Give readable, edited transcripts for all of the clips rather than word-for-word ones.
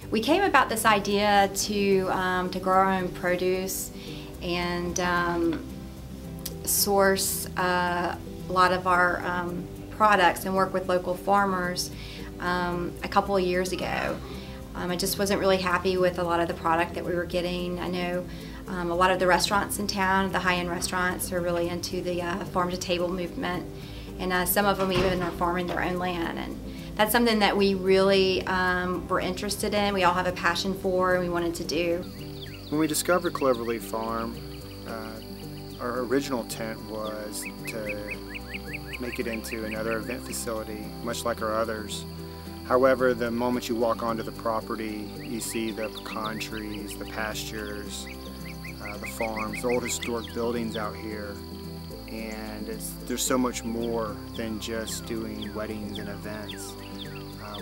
We came about this idea to grow our own produce and source a lot of our products and work with local farmers a couple of years ago. I just wasn't really happy with a lot of the product that we were getting. I know a lot of the restaurants in town, the high-end restaurants, are really into the farm-to-table movement, and some of them even are farming their own land. And that's something that we really were interested in. We all have a passion for, and we wanted to do. When we discovered Cloverleaf Farm, our original intent was to make it into another event facility, much like our others. However, the moment you walk onto the property, you see the pecan trees, the pastures, the farms, the old historic buildings out here, and there's so much more than just doing weddings and events.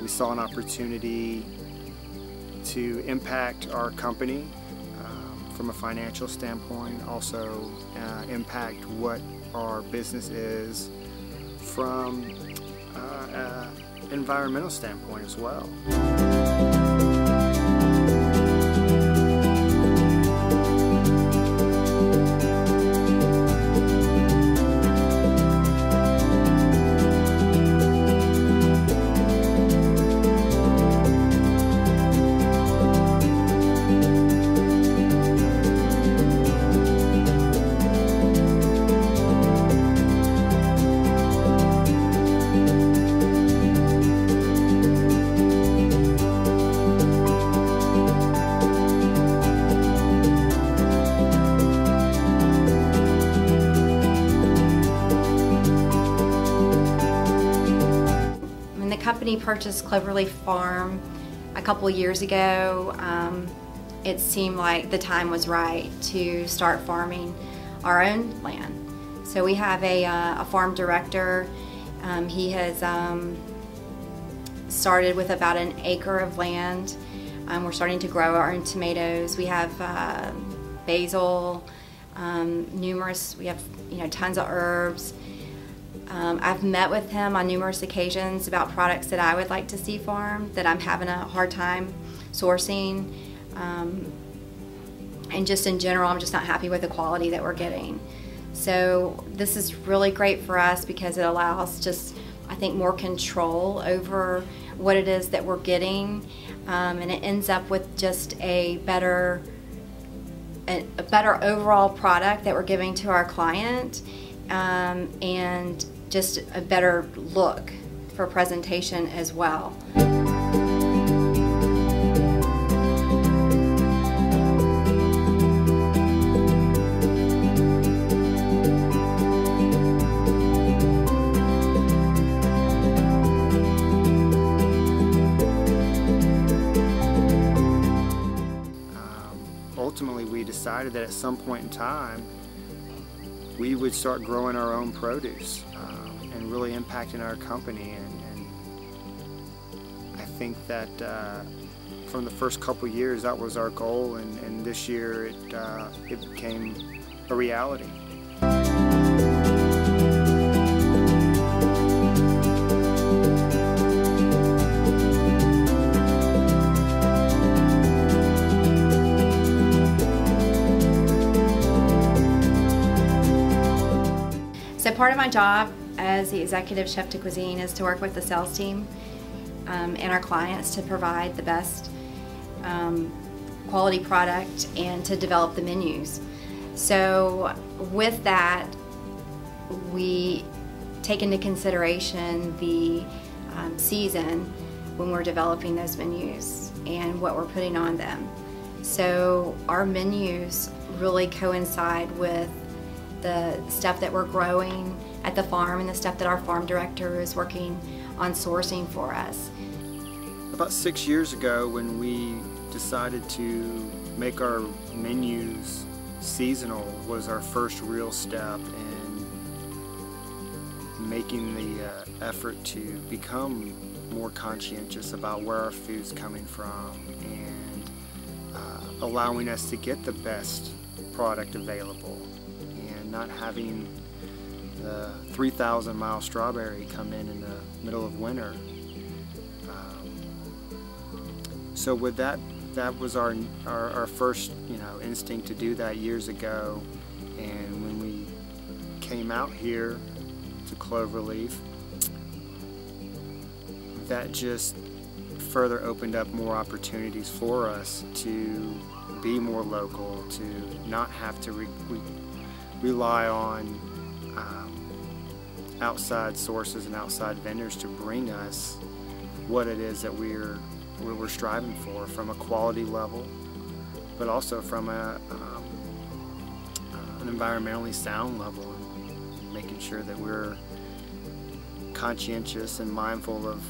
We saw an opportunity to impact our company from a financial standpoint, also impact what our business is from an environmental standpoint as well. The company purchased Cloverleaf Farm a couple of years ago. It seemed like the time was right to start farming our own land. So we have a farm director. He has started with about an acre of land. We're starting to grow our own tomatoes. We have basil, we have tons of herbs. I've met with him on numerous occasions about products that I would like to see farmed that I'm having a hard time sourcing, and just in general I'm just not happy with the quality that we're getting. So this is really great for us because it allows just, I think, more control over what it is that we're getting, and it ends up with just a better overall product that we're giving to our client, and just a better look for presentation as well. Ultimately, we decided that at some point in time we would start growing our own produce and really impacting our company, and I think that from the first couple years that was our goal, and this year it became a reality. So part of my job as the executive chef de cuisine is to work with the sales team and our clients to provide the best quality product and to develop the menus. So with that, we take into consideration the season when we're developing those menus and what we're putting on them. So our menus really coincide with the stuff that we're growing at the farm and the stuff that our farm director is working on sourcing for us. About 6 years ago, when we decided to make our menus seasonal, was our first real step in making the effort to become more conscientious about where our food's coming from and allowing us to get the best product available, not having the 3,000-mile strawberry come in the middle of winter. So with that was our first, instinct to do that years ago. And when we came out here to Cloverleaf, that just further opened up more opportunities for us to be more local, to not have to rely on outside sources and outside vendors to bring us what it is that we're striving for, from a quality level, but also from an environmentally sound level, and making sure that we're conscientious and mindful of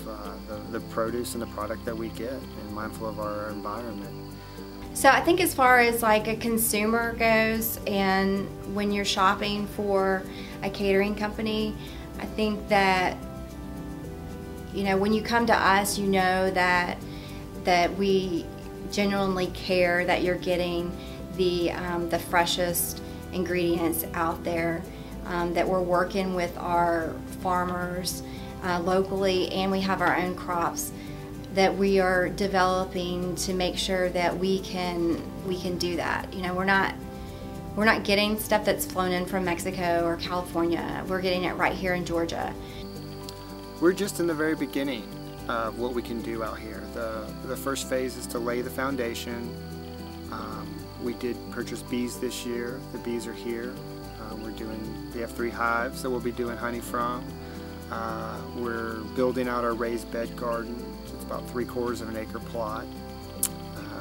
the produce and the product that we get, and mindful of our environment. So I think as far as like a consumer goes, and when you're shopping for a catering company, I think that, when you come to us, you know that we genuinely care that you're getting the freshest ingredients out there, that we're working with our farmers locally, and we have our own crops that we are developing to make sure that we can do that. We're not getting stuff that's flown in from Mexico or California. We're getting it right here in Georgia. We're just in the very beginning of what we can do out here. The first phase is to lay the foundation. We did purchase bees this year. The bees are here. We have 3 hives that we'll be doing honey from. We're building out our raised bed garden. It's about 3/4 of an acre plot.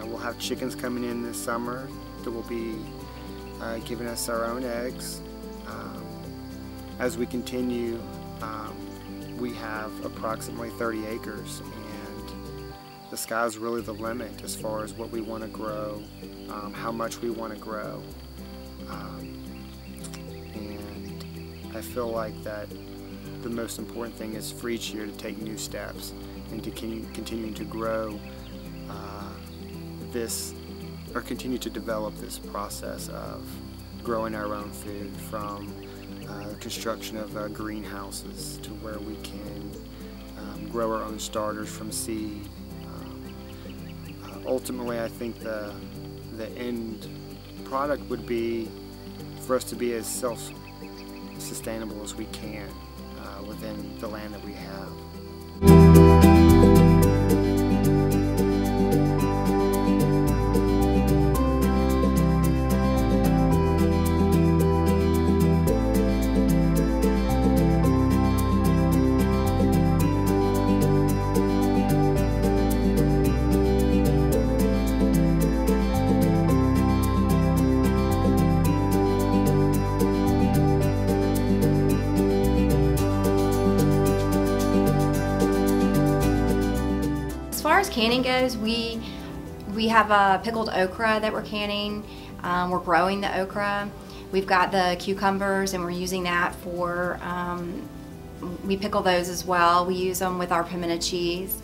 We'll have chickens coming in this summer that will be giving us our own eggs. As we continue, we have approximately 30 acres, and the sky's really the limit as far as what we want to grow, how much we want to grow. And I feel like that the most important thing is for each year to take new steps and to continue to grow continue to develop this process of growing our own food, from the construction of greenhouses to where we can grow our own starters from seed. Ultimately, I think the end product would be for us to be as self-sustainable as we can within the land that we have. As far as canning goes, we have a pickled okra that we're canning. We're growing the okra. We've got the cucumbers, and we're using that for, we pickle those as well. We use them with our pimento cheese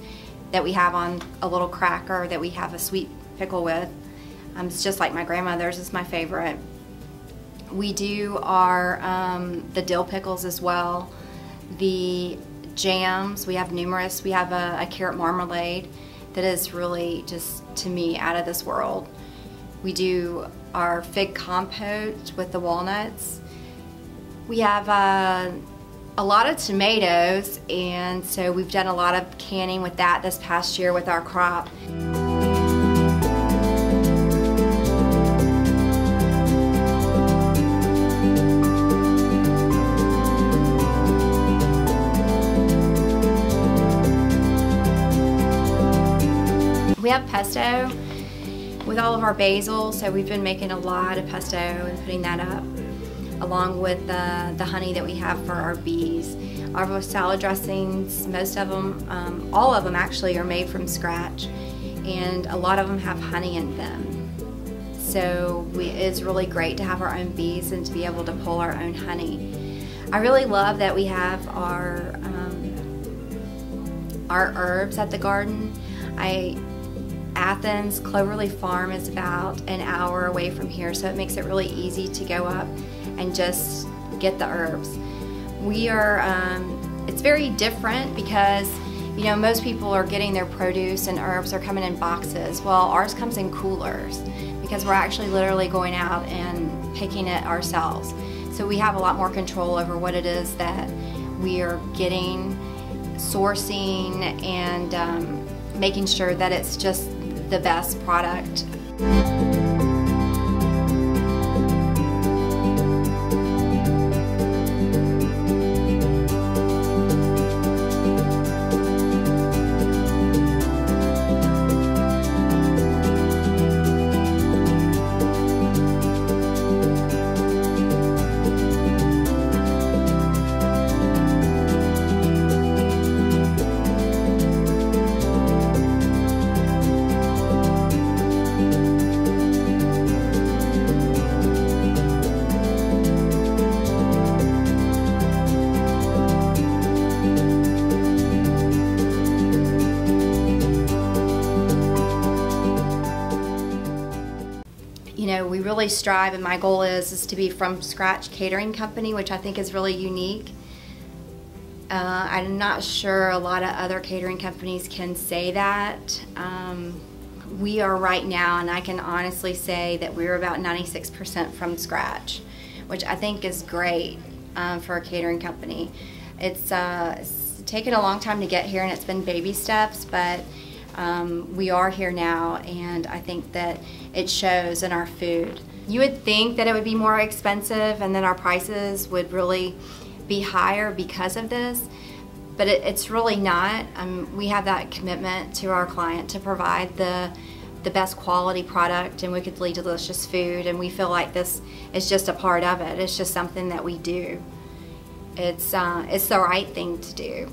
that we have on a little cracker that we have a sweet pickle with. It's just like my grandmother's. It's my favorite. We do our the dill pickles as well. The jams, we have numerous. We have a carrot marmalade that is really just, to me, out of this world. We do our fig compote with the walnuts. We have a lot of tomatoes, and so we've done a lot of canning with that this past year with our crop. We have pesto with all of our basil, so we've been making a lot of pesto and putting that up, along with the honey that we have for our bees. Our salad dressings, most of them, all of them actually, are made from scratch, and a lot of them have honey in them. So it's really great to have our own bees and to be able to pull our own honey. I really love that we have our herbs at the garden. Athens Cloverleaf Farm is about an hour away from here, so it makes it really easy to go up and just get the herbs. We are, it's very different because You know, most people are getting their produce and herbs are coming in boxes. Well, ours comes in coolers because we're actually literally going out and picking it ourselves. So we have a lot more control over what it is that we are getting, sourcing, and making sure that it's just the best product. You know, we really strive, and my goal is to be from scratch catering company, which I think is really unique. I'm not sure a lot of other catering companies can say that. We are right now, and I can honestly say that we're about 96% from scratch, which I think is great for a catering company. It's taken a long time to get here, and it's been baby steps, but we are here now, and I think that it shows in our food. You would think that it would be more expensive and then our prices would really be higher because of this, but it's really not. We have that commitment to our client to provide the best quality product and wickedly delicious food, and we feel like this is just a part of it. It's just something that we do. It's the right thing to do.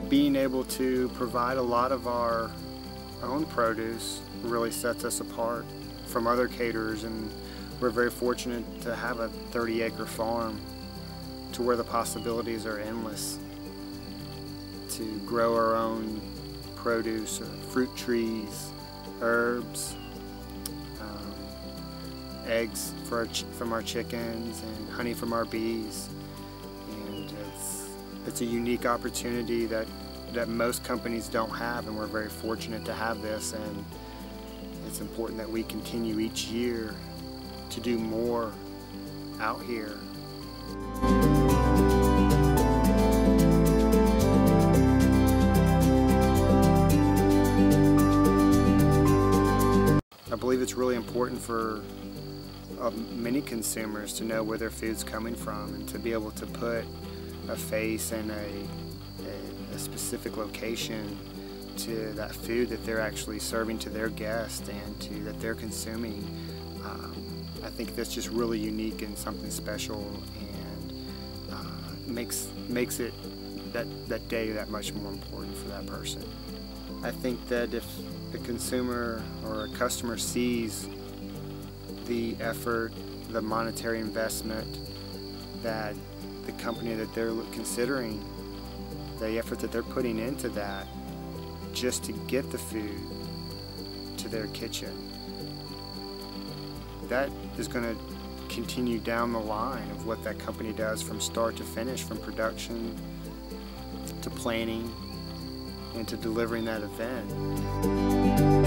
Being able to provide a lot of our own produce really sets us apart from other caterers, and we're very fortunate to have a 30-acre farm to where the possibilities are endless to grow our own produce, or fruit trees, herbs, eggs from our chickens, and honey from our bees. And it's a unique opportunity that most companies don't have, and we're very fortunate to have this, and it's important that we continue each year to do more out here. I believe it's really important for many consumers to know where their food's coming from, and to be able to put a face and a specific location to that food that they're actually serving to their guests and that they're consuming. I think that's just really unique and something special, and makes it that day that much more important for that person. I think that if a consumer or a customer sees the effort, the monetary investment that the company that they're considering, the effort that they're putting into that just to get the food to their kitchen, that is going to continue down the line of what that company does from start to finish, from production to planning and to delivering that event.